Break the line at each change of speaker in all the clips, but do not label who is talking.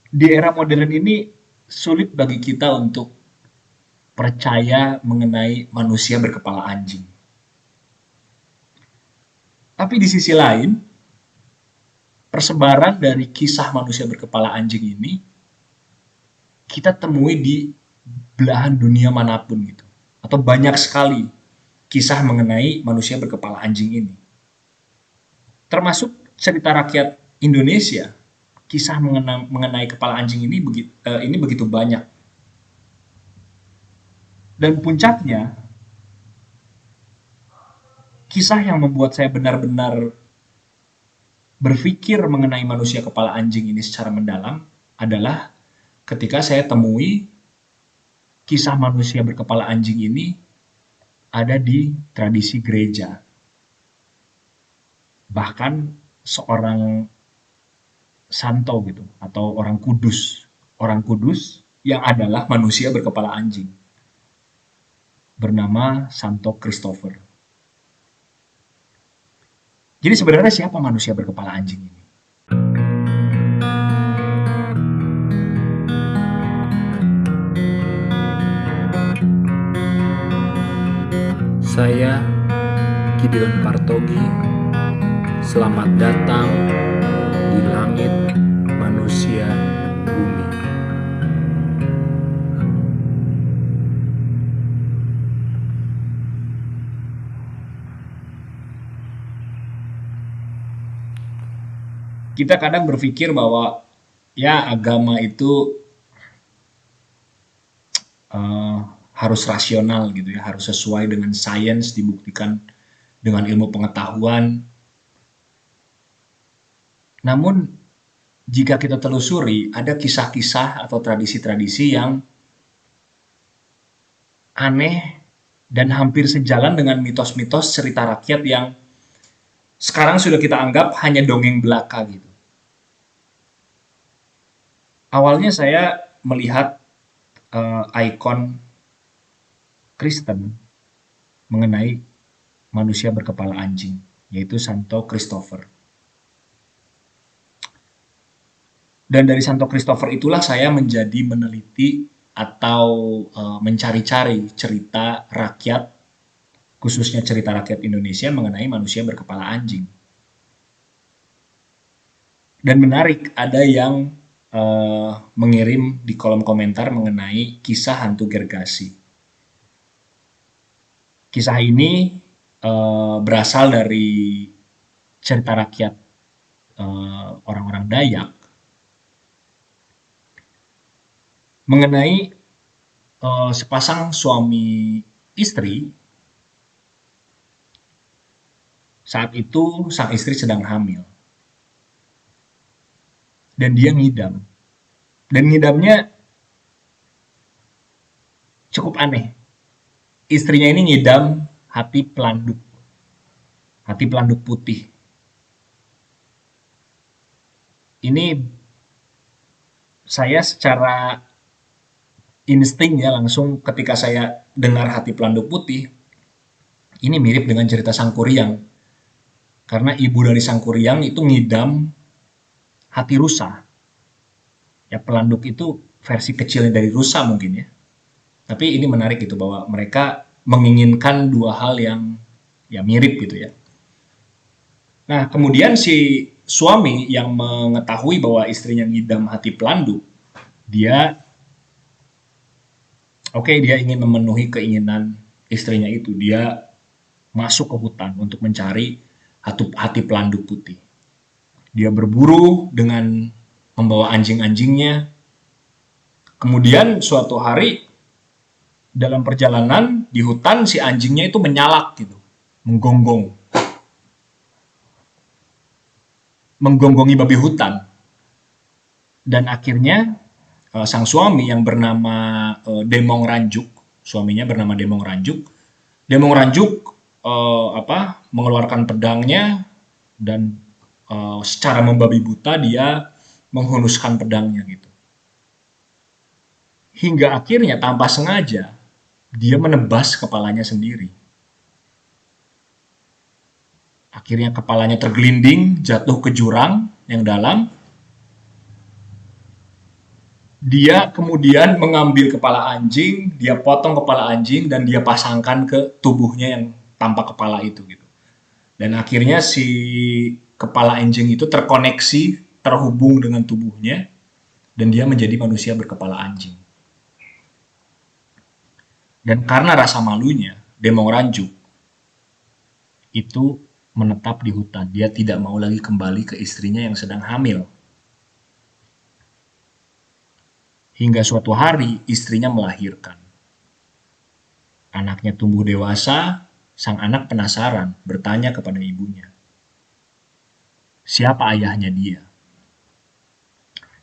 Di era modern ini sulit bagi kita untuk percaya mengenai manusia berkepala anjing. Tapi di sisi lain, persebaran dari kisah manusia berkepala anjing ini kita temui di belahan dunia manapun gitu. Atau banyak sekali kisah mengenai manusia berkepala anjing ini. Termasuk cerita rakyat Indonesia, kisah mengenai kepala anjing ini begitu banyak. Dan puncaknya, kisah yang membuat saya benar-benar berpikir mengenai manusia kepala anjing ini secara mendalam adalah ketika saya temui kisah manusia berkepala anjing ini ada di tradisi gereja. Bahkan seorang santo gitu atau orang kudus yang adalah manusia berkepala anjing bernama Santo Christopher. Jadi sebenarnya siapa manusia berkepala anjing ini?
Saya Gideon Partogi. Selamat datang di langit manusia bumi.
Kita kadang berpikir bahwa ya agama itu eh, harus rasional gitu ya, harus sesuai dengan sains, dibuktikan dengan ilmu pengetahuan. Namun jika kita telusuri, ada kisah-kisah atau tradisi-tradisi yang aneh dan hampir sejalan dengan mitos-mitos cerita rakyat yang sekarang sudah kita anggap hanya dongeng belaka gitu. Awalnya saya melihat ikon Kristen mengenai manusia berkepala anjing, yaitu Santo Christopher. Dan dari Santo Christopher itulah saya menjadi meneliti atau mencari-cari cerita rakyat, khususnya cerita rakyat Indonesia mengenai manusia berkepala anjing. Dan menarik, ada yang mengirim di kolom komentar mengenai kisah hantu gergasi. Kisah ini berasal dari cerita rakyat orang-orang Dayak mengenai sepasang suami istri. Saat itu sang istri sedang hamil dan dia ngidam. Dan ngidamnya cukup aneh. Istrinya ini ngidam hati pelanduk putih. Ini saya secara insting ya langsung ketika saya dengar hati pelanduk putih, ini mirip dengan cerita Sangkuriang. Karena ibu dari Sangkuriang itu ngidam hati rusa. Ya pelanduk itu versi kecilnya dari rusa mungkin ya. Tapi ini menarik gitu bahwa mereka menginginkan dua hal yang ya mirip gitu ya. Nah, kemudian si suami yang mengetahui bahwa istrinya ngidam hati pelanduk, dia dia ingin memenuhi keinginan istrinya itu. Dia masuk ke hutan untuk mencari hati pelanduk putih. Dia berburu dengan membawa anjing-anjingnya. Kemudian suatu hari dalam perjalanan di hutan si anjingnya itu menyalak gitu, menggonggong, menggonggongi babi hutan. Dan akhirnya sang suami yang bernama Demong Ranjuk, suaminya bernama Demong Ranjuk, Demong Ranjuk mengeluarkan pedangnya dan secara membabi buta dia menghunuskan pedangnya gitu. Hingga akhirnya tanpa sengaja dia menebas kepalanya sendiri. Akhirnya kepalanya tergelinding, jatuh ke jurang yang dalam. Dia kemudian mengambil kepala anjing, dia potong kepala anjing dan dia pasangkan ke tubuhnya yang tanpa kepala itu gitu. Dan akhirnya si kepala anjing itu terkoneksi, terhubung dengan tubuhnya dan dia menjadi manusia berkepala anjing. Dan karena rasa malunya, Demong Ranjuk itu menetap di hutan. Dia tidak mau lagi kembali ke istrinya yang sedang hamil. Hingga suatu hari istrinya melahirkan. Anaknya tumbuh dewasa, sang anak penasaran, bertanya kepada ibunya, siapa ayahnya dia?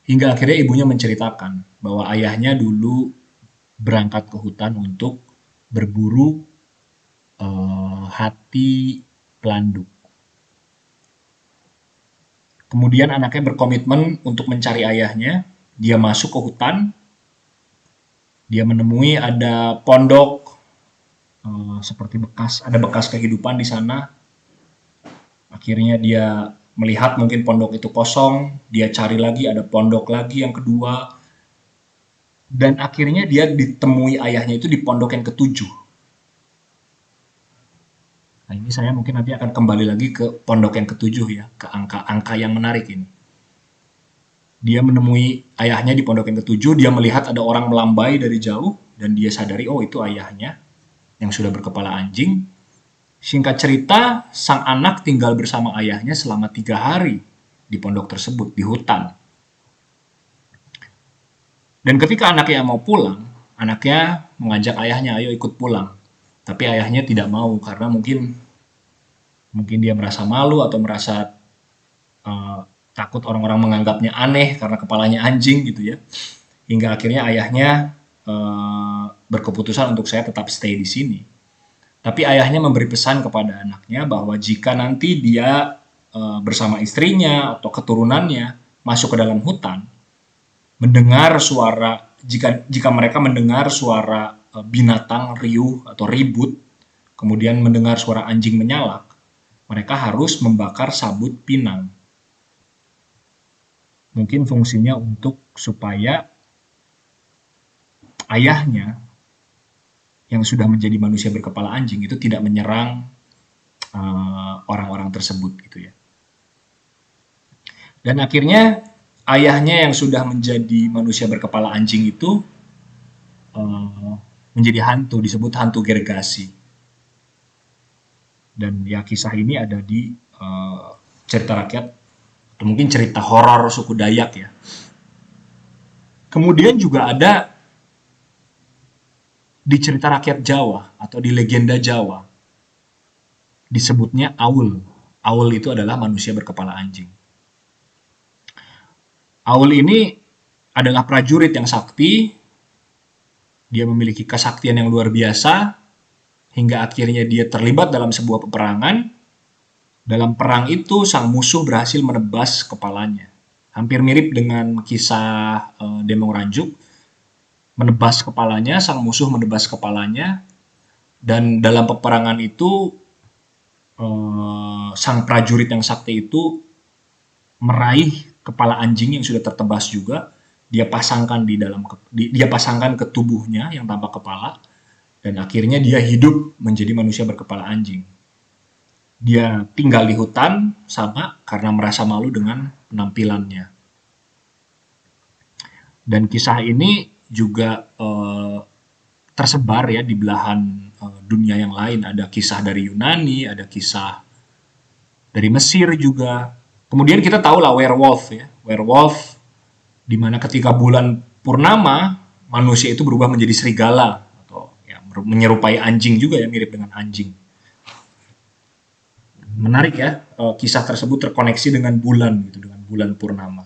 Hingga akhirnya ibunya menceritakan bahwa ayahnya dulu berangkat ke hutan untuk berburu hati pelanduk. Kemudian anaknya berkomitmen untuk mencari ayahnya. Dia masuk ke hutan. Dia menemui ada pondok, seperti ada bekas kehidupan di sana. Akhirnya dia melihat mungkin pondok itu kosong. Dia cari lagi, ada pondok lagi yang kedua. Dan akhirnya dia ditemui ayahnya itu di pondok yang ketujuh. Nah, ini saya mungkin nanti akan kembali lagi ke pondok yang ketujuh ya, ke angka-angka yang menarik ini. Dia menemui ayahnya di pondok yang ketujuh, dia melihat ada orang melambai dari jauh, dan dia sadari, oh itu ayahnya yang sudah berkepala anjing. Singkat cerita, sang anak tinggal bersama ayahnya selama 3 hari di pondok tersebut, di hutan. Dan ketika anaknya mau pulang, anaknya mengajak ayahnya, ayo ikut pulang. Tapi ayahnya tidak mau karena mungkin dia merasa malu atau merasa takut orang-orang menganggapnya aneh karena kepalanya anjing gitu ya. Hingga akhirnya ayahnya berkeputusan untuk saya tetap stay di sini. Tapi ayahnya memberi pesan kepada anaknya bahwa jika nanti dia bersama istrinya atau keturunannya masuk ke dalam hutan, mendengar suara jika mereka mendengar suara binatang riuh atau ribut, kemudian mendengar suara anjing menyalak, mereka harus membakar sabut pinang. Mungkin fungsinya untuk supaya ayahnya yang sudah menjadi manusia berkepala anjing itu tidak menyerang orang-orang tersebut gitu ya. Dan akhirnya ayahnya yang sudah menjadi manusia berkepala anjing itu menjadi hantu, disebut hantu Gergasi. Dan ya kisah ini ada di cerita rakyat atau mungkin cerita horor suku Dayak ya. Kemudian juga ada di cerita rakyat Jawa atau di legenda Jawa disebutnya Aul. Aul itu adalah manusia berkepala anjing. Aul ini adalah prajurit yang sakti. Dia memiliki kesaktian yang luar biasa hingga akhirnya dia terlibat dalam sebuah peperangan. Dalam perang itu sang musuh berhasil menebas kepalanya. Hampir mirip dengan kisah Demong Ranjuk. Menebas kepalanya, sang musuh menebas kepalanya, dan dalam peperangan itu sang prajurit yang sakti itu meraih kepala anjing yang sudah tertebas juga. Dia pasangkan ke tubuhnya yang tanpa kepala, dan akhirnya dia hidup menjadi manusia berkepala anjing. Dia tinggal di hutan sama karena merasa malu dengan penampilannya. Dan kisah ini juga tersebar ya di belahan dunia yang lain. Ada kisah dari Yunani, ada kisah dari Mesir juga. Kemudian kita tahu lah werewolf ya. Werewolf di mana ketika bulan purnama manusia itu berubah menjadi serigala atau ya, menyerupai anjing juga ya, mirip dengan anjing. Menarik ya, kisah tersebut terkoneksi dengan bulan gitu, dengan bulan purnama.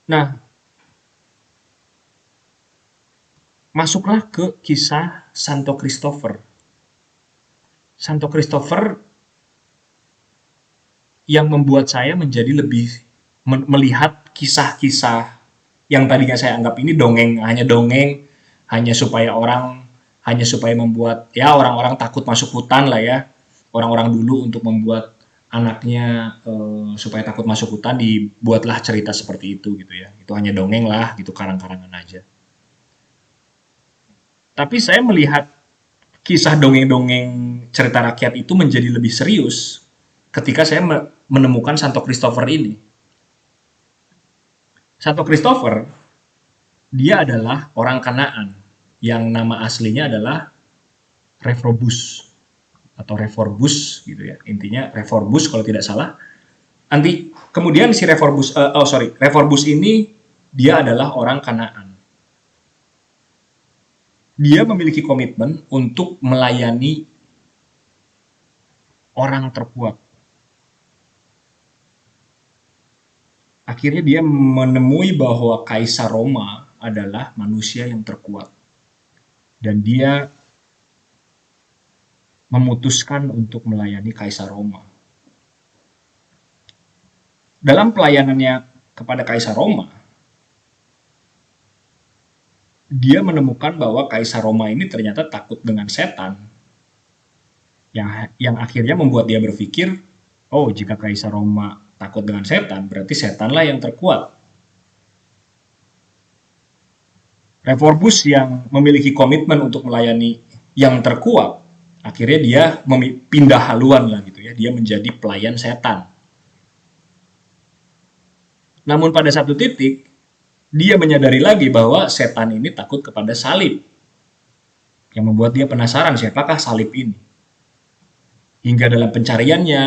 Nah, masuklah ke kisah Santo Christopher. Santo Christopher yang membuat saya menjadi lebih melihat kisah-kisah yang tadinya saya anggap ini dongeng, hanya supaya membuat ya orang-orang takut masuk hutan lah ya. Orang-orang dulu untuk membuat anaknya supaya takut masuk hutan dibuatlah cerita seperti itu gitu ya. Itu hanya dongeng lah gitu, karang-karangan aja. Tapi saya melihat kisah dongeng-dongeng cerita rakyat itu menjadi lebih serius ketika saya menemukan Santo Christopher ini. Santo Christopher, dia adalah orang Kanaan yang nama aslinya adalah Reforbus atau Reforbus gitu ya. Intinya Reforbus kalau tidak salah. Nanti kemudian si Reforbus ini dia adalah orang Kanaan. Dia memiliki komitmen untuk melayani orang terkuat. Akhirnya dia menemui bahwa Kaisar Roma adalah manusia yang terkuat. Dan dia memutuskan untuk melayani Kaisar Roma. Dalam pelayanannya kepada Kaisar Roma, dia menemukan bahwa Kaisar Roma ini ternyata takut dengan setan, yang akhirnya membuat dia berpikir, oh jika Kaisar Roma takut dengan setan, berarti setanlah yang terkuat. Reforbus yang memiliki komitmen untuk melayani yang terkuat, akhirnya dia pindah haluan lah gitu ya, dia menjadi pelayan setan. Namun pada satu titik, dia menyadari lagi bahwa setan ini takut kepada salib, yang membuat dia penasaran siapakah salib ini. Hingga dalam pencariannya,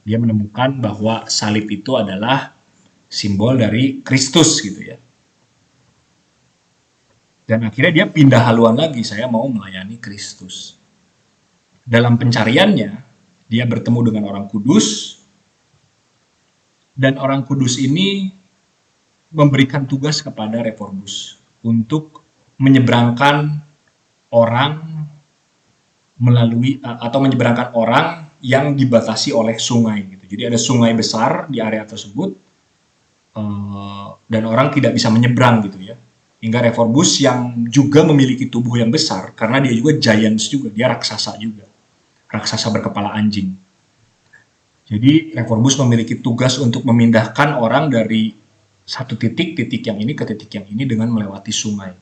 dia menemukan bahwa salib itu adalah simbol dari Kristus gitu ya. Dan akhirnya dia pindah haluan lagi, saya mau melayani Kristus. Dalam pencariannya, dia bertemu dengan orang kudus, dan orang kudus ini memberikan tugas kepada Reforbus untuk menyeberangkan orang menyeberangkan orang yang dibatasi oleh sungai gitu. Jadi ada sungai besar di area tersebut dan orang tidak bisa menyeberang gitu ya. Hingga Reforbus yang juga memiliki tubuh yang besar karena dia juga giants juga, dia raksasa juga. Raksasa berkepala anjing. Jadi Reforbus memiliki tugas untuk memindahkan orang dari satu titik yang ini ke titik yang ini dengan melewati sungai.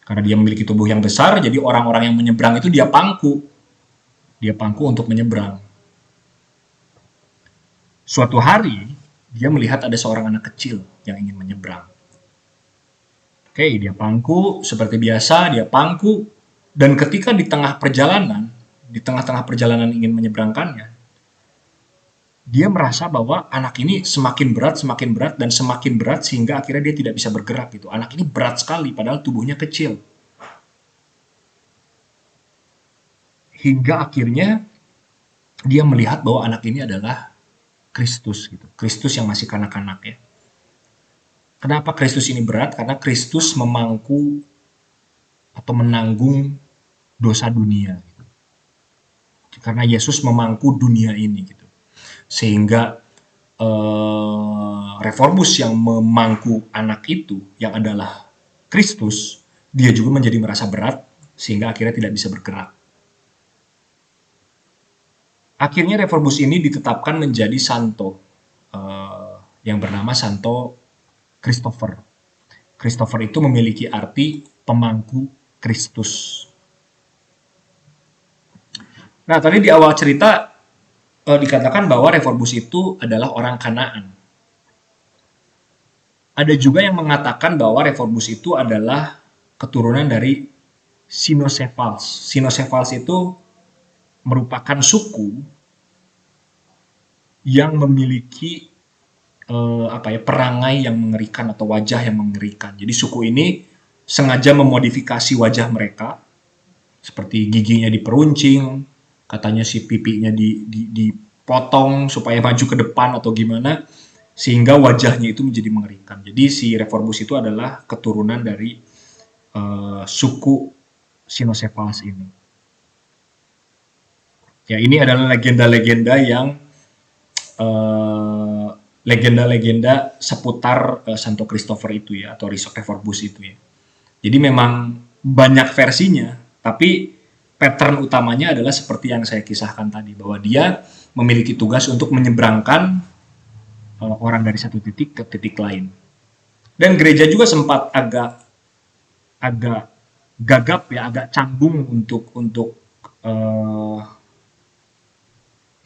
Karena dia memiliki tubuh yang besar, jadi orang-orang yang menyeberang itu dia pangku. Dia pangku untuk menyeberang. Suatu hari, dia melihat ada seorang anak kecil yang ingin menyeberang. Oke, dia pangku, seperti biasa, dia pangku. Dan ketika di tengah-tengah perjalanan ingin menyeberangkannya, dia merasa bahwa anak ini semakin berat dan semakin berat sehingga akhirnya dia tidak bisa bergerak gitu. Anak ini berat sekali padahal tubuhnya kecil. Hingga akhirnya dia melihat bahwa anak ini adalah Kristus gitu. Kristus yang masih kanak-kanak ya. Kenapa Kristus ini berat? Karena Kristus memangku atau menanggung dosa dunia gitu. Karena Yesus memangku dunia ini gitu. Sehingga Reforbus yang memangku anak itu yang adalah Kristus, dia juga menjadi merasa berat sehingga akhirnya tidak bisa bergerak. Akhirnya Reforbus ini ditetapkan menjadi santo yang bernama Santo Christopher. Christopher itu memiliki arti pemangku Kristus. Nah, tadi di awal cerita dikatakan bahwa Reforbus itu adalah orang Kanaan. Ada juga yang mengatakan bahwa Reforbus itu adalah keturunan dari Cynocephals. Cynocephals itu merupakan suku yang memiliki perangai yang mengerikan atau wajah yang mengerikan. Jadi suku ini sengaja memodifikasi wajah mereka, seperti giginya diperuncing, katanya si pipinya dipotong supaya maju ke depan atau gimana, sehingga wajahnya itu menjadi mengerikan. Jadi si Reforbus itu adalah keturunan dari suku Cynocephals ini. Ya, ini adalah legenda-legenda yang legenda-legenda seputar Santo Christopher itu ya, atau Reforbus itu ya. Jadi memang banyak versinya, tapi pattern utamanya adalah seperti yang saya kisahkan tadi, bahwa dia memiliki tugas untuk menyeberangkan orang dari satu titik ke titik lain. Dan gereja juga sempat agak agak gagap ya, agak canggung untuk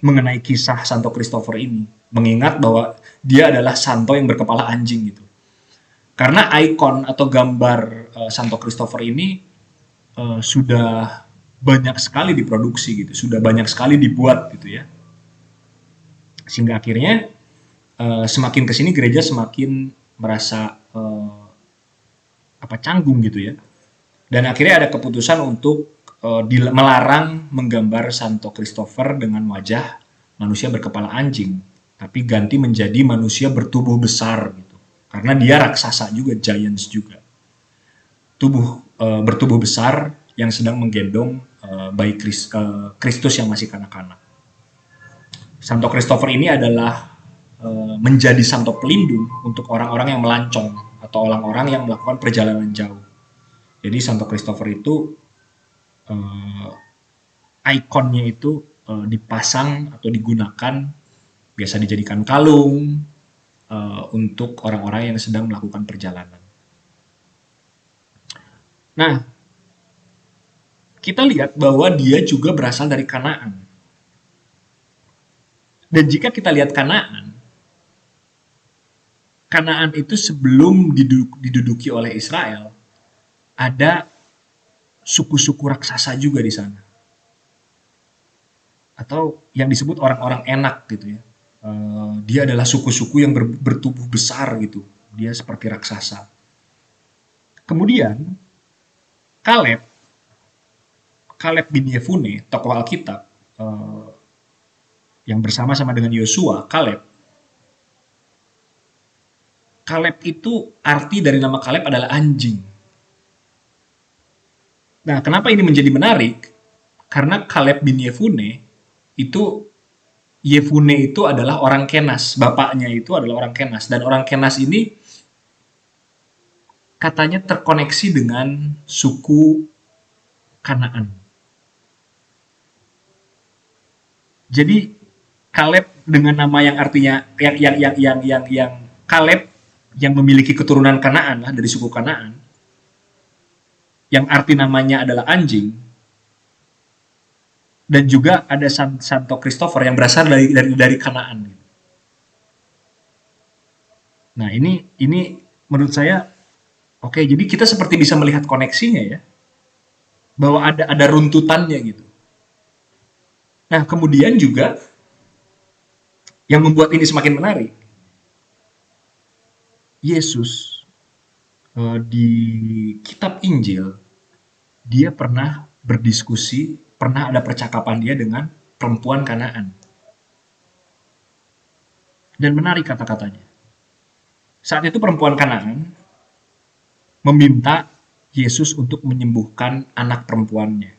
mengenai kisah Santo Christopher ini, mengingat bahwa dia adalah santo yang berkepala anjing gitu. Karena ikon atau gambar Santo Christopher ini sudah banyak sekali diproduksi gitu, sudah banyak sekali dibuat gitu ya. Sehingga akhirnya semakin kesini gereja semakin merasa canggung gitu ya. Dan akhirnya ada keputusan untuk melarang menggambar Santo Christopher dengan wajah manusia berkepala anjing, tapi ganti menjadi manusia bertubuh besar gitu. Karena dia raksasa juga, giants juga. Bertubuh besar yang sedang menggendong bayi Kristus yang masih kanak-kanak. Santo Christopher ini adalah menjadi santo pelindung untuk orang-orang yang melancong atau orang-orang yang melakukan perjalanan jauh. Jadi Santo Christopher itu ikonnya itu dipasang atau digunakan, biasa dijadikan kalung untuk orang-orang yang sedang melakukan perjalanan. Nah, kita lihat bahwa dia juga berasal dari Kanaan. Dan jika kita lihat Kanaan itu sebelum diduduki oleh Israel, ada suku-suku raksasa juga di sana. Atau yang disebut orang-orang enak gitu ya. Dia adalah suku-suku yang bertubuh besar gitu. Dia seperti raksasa. Kemudian Kaleb bin Yefune, tokoh Alkitab, yang bersama-sama dengan Yosua, Kaleb itu arti dari nama Kaleb adalah anjing. Nah, kenapa ini menjadi menarik? Karena Kaleb bin Yefune itu adalah orang Kenas, bapaknya itu adalah orang Kenas, dan orang Kenas ini katanya terkoneksi dengan suku Kanaan. Jadi Kaleb dengan nama yang artinya yang Kaleb yang memiliki keturunan Kanaan lah, dari suku Kanaan, yang arti namanya adalah anjing, dan juga ada Santo Christopher yang berasal dari Kanaan. Nah, ini menurut saya oke, jadi kita seperti bisa melihat koneksinya ya, bahwa ada runtutannya gitu. Nah, kemudian juga yang membuat ini semakin menarik, Yesus di kitab Injil, dia pernah berdiskusi, pernah ada percakapan dia dengan perempuan Kanaan. Dan menarik kata-katanya. Saat itu perempuan Kanaan meminta Yesus untuk menyembuhkan anak perempuannya.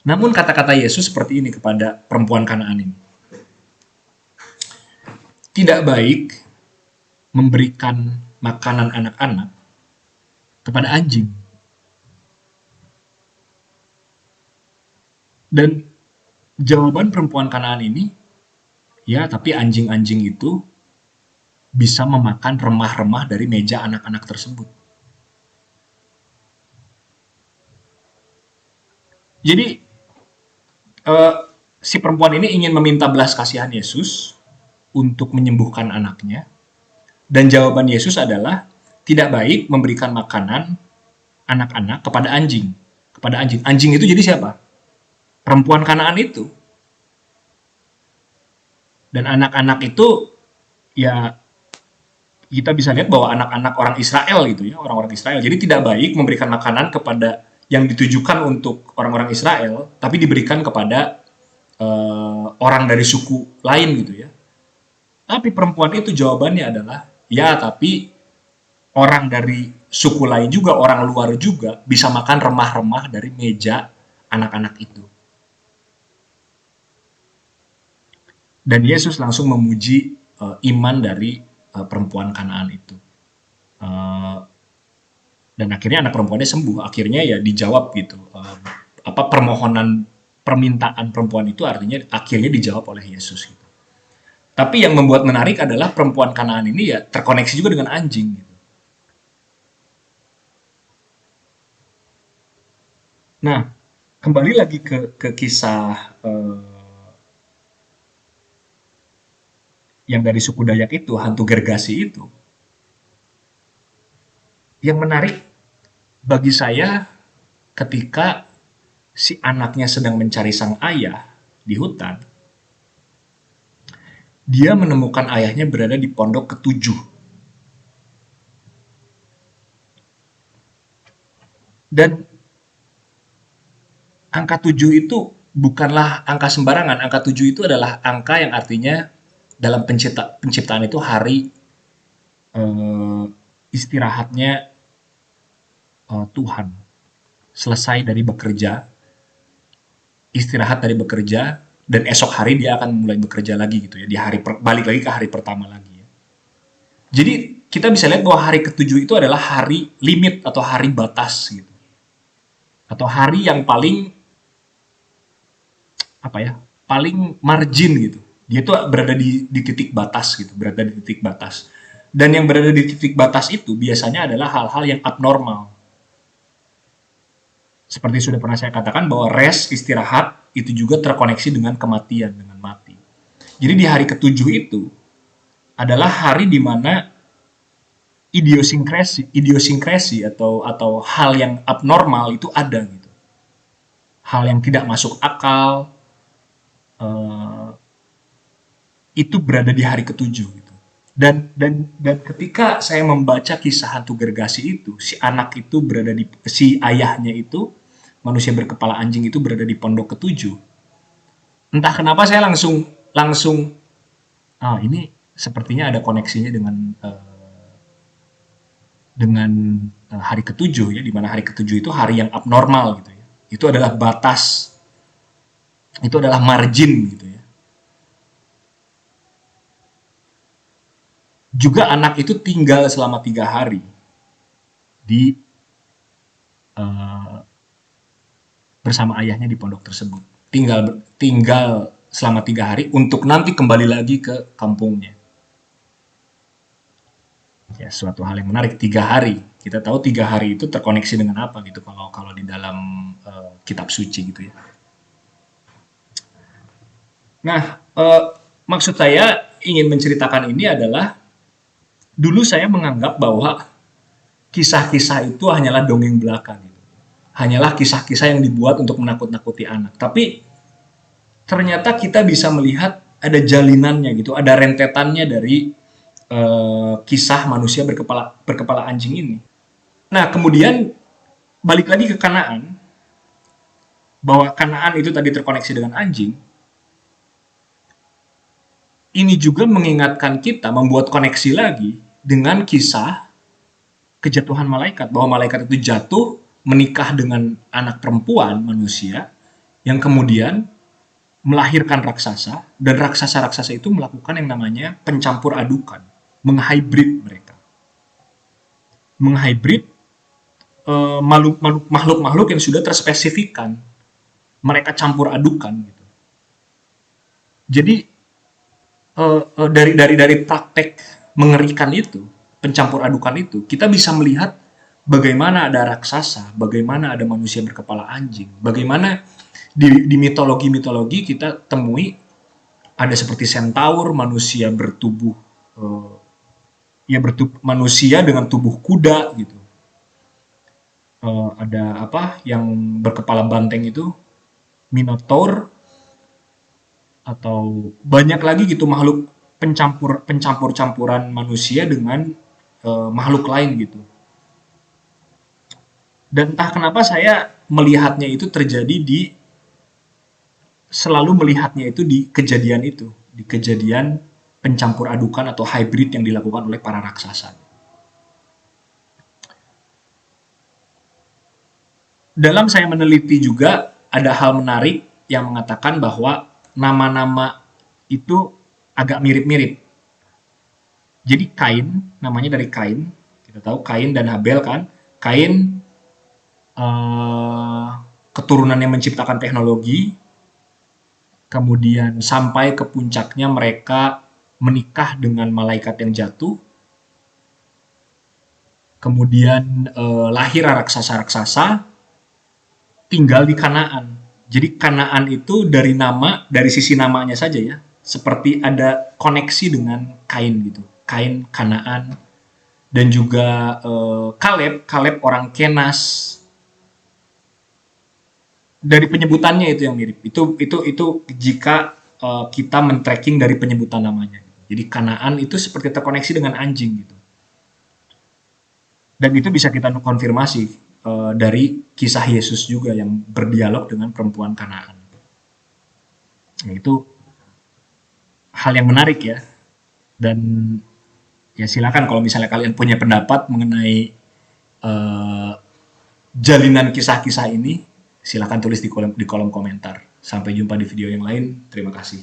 Namun kata-kata Yesus seperti ini kepada perempuan Kanaan ini. Tidak baik memberikan makanan anak-anak kepada anjing. Dan jawaban perempuan Kanaan ini, ya tapi anjing-anjing itu bisa memakan remah-remah dari meja anak-anak tersebut. Jadi si perempuan ini ingin meminta belas kasihan Yesus untuk menyembuhkan anaknya, dan jawaban Yesus adalah tidak baik memberikan makanan anak-anak kepada anjing. Kepada anjing. Anjing itu jadi siapa? Perempuan Kanaan itu. Dan anak-anak itu ya kita bisa lihat bahwa anak-anak orang Israel gitu ya, orang-orang Israel. Jadi tidak baik memberikan makanan kepada yang ditujukan untuk orang-orang Israel, tapi diberikan kepada orang dari suku lain gitu ya. Tapi perempuan itu jawabannya adalah, ya tapi orang dari suku lain juga, orang luar juga bisa makan remah-remah dari meja anak-anak itu. Dan Yesus langsung memuji iman dari perempuan Kanaan itu. Dan akhirnya anak perempuannya sembuh. Akhirnya ya dijawab gitu. permohonan permintaan perempuan itu artinya akhirnya dijawab oleh Yesus gitu. Tapi yang membuat menarik adalah perempuan Kanaan ini ya terkoneksi juga dengan anjing gitu. Nah, kembali lagi ke kisah yang dari suku Dayak itu, hantu Gergasi itu. Yang menarik bagi saya ketika si anaknya sedang mencari sang ayah di hutan, dia menemukan ayahnya berada di pondok ketujuh. Dan angka 7 itu bukanlah angka sembarangan. Angka 7 itu adalah angka yang artinya dalam penciptaan itu hari istirahatnya Tuhan. Selesai dari bekerja, istirahat dari bekerja, dan esok hari dia akan mulai bekerja lagi gitu ya. Di balik lagi ke hari pertama lagi ya. Jadi kita bisa lihat bahwa hari ketujuh itu adalah hari limit atau hari batas gitu. Atau hari yang paling paling margin gitu. Dia tuh berada di titik batas gitu, berada di titik batas. Dan yang berada di titik batas itu biasanya adalah hal-hal yang abnormal. Seperti sudah pernah saya katakan bahwa rest, istirahat, itu juga terkoneksi dengan kematian, dengan mati. Jadi di hari ketujuh itu adalah hari di mana idiosinkrasi atau hal yang abnormal itu ada gitu. Hal yang tidak masuk akal itu berada di hari ketujuh gitu. Dan ketika saya membaca kisah hantu Gergasi itu, si anak itu berada di si ayahnya itu manusia berkepala anjing itu berada di pondok ketujuh. Entah kenapa saya langsung ini sepertinya ada koneksinya dengan hari ketujuh ya, di mana hari ketujuh itu hari yang abnormal gitu ya. Itu adalah batas, itu adalah margin gitu ya. Juga anak itu tinggal selama 3 hari di bersama ayahnya di pondok tersebut. Tinggal selama 3 hari untuk nanti kembali lagi ke kampungnya. Ya, suatu hal yang menarik. 3 hari. Kita tahu 3 hari itu terkoneksi dengan apa gitu kalau di dalam kitab suci gitu ya. Nah, maksud saya ingin menceritakan ini adalah dulu saya menganggap bahwa kisah-kisah itu hanyalah dongeng belaka gitu. Hanyalah kisah-kisah yang dibuat untuk menakut-nakuti anak. Tapi ternyata kita bisa melihat ada jalinannya gitu, ada rentetannya dari kisah manusia berkepala anjing ini. Nah, kemudian balik lagi ke Kanaan, bahwa Kanaan itu tadi terkoneksi dengan anjing. Ini juga mengingatkan kita, membuat koneksi lagi dengan kisah kejatuhan malaikat, bahwa malaikat itu jatuh menikah dengan anak perempuan manusia yang kemudian melahirkan raksasa, dan raksasa-raksasa itu melakukan yang namanya pencampur adukan, menghybrid mereka. Menghybrid makhluk-makhluk yang sudah terspesifikkan. Mereka campur adukan gitu. Jadi dari praktek mengerikan itu, pencampur adukan itu, kita bisa melihat bagaimana ada raksasa, bagaimana ada manusia berkepala anjing, bagaimana di mitologi kita temui ada seperti centaur, manusia bertubuh manusia dengan tubuh kuda gitu. Ada yang berkepala banteng itu minotaur, atau banyak lagi gitu makhluk pencampur-campuran manusia dengan makhluk lain gitu. Dan entah kenapa saya melihatnya itu selalu melihatnya itu di kejadian pencampur adukan atau hybrid yang dilakukan oleh para raksasa. Dalam saya meneliti juga ada hal menarik yang mengatakan bahwa nama-nama itu agak mirip-mirip. Jadi Kain, namanya dari Kain. Kita tahu Kain dan Habel kan. Kain keturunannya menciptakan teknologi, kemudian sampai ke puncaknya mereka menikah dengan malaikat yang jatuh, kemudian lahir raksasa-raksasa, tinggal di Kanaan. Jadi Kanaan itu dari sisi namanya saja ya, seperti ada koneksi dengan Kain gitu. Kain, Kanaan, dan juga Kaleb orang Kenas. Dari penyebutannya itu yang mirip. Itu jika kita men-tracking dari penyebutan namanya. Jadi Kanaan itu seperti terkoneksi dengan anjing gitu. Dan itu bisa kita konfirmasi dari kisah Yesus juga yang berdialog dengan perempuan Kanaan. Nah, itu hal yang menarik ya. Dan ya silakan kalau misalnya kalian punya pendapat mengenai jalinan kisah-kisah ini, silakan tulis di kolom komentar. Sampai jumpa di video yang lain. Terima kasih.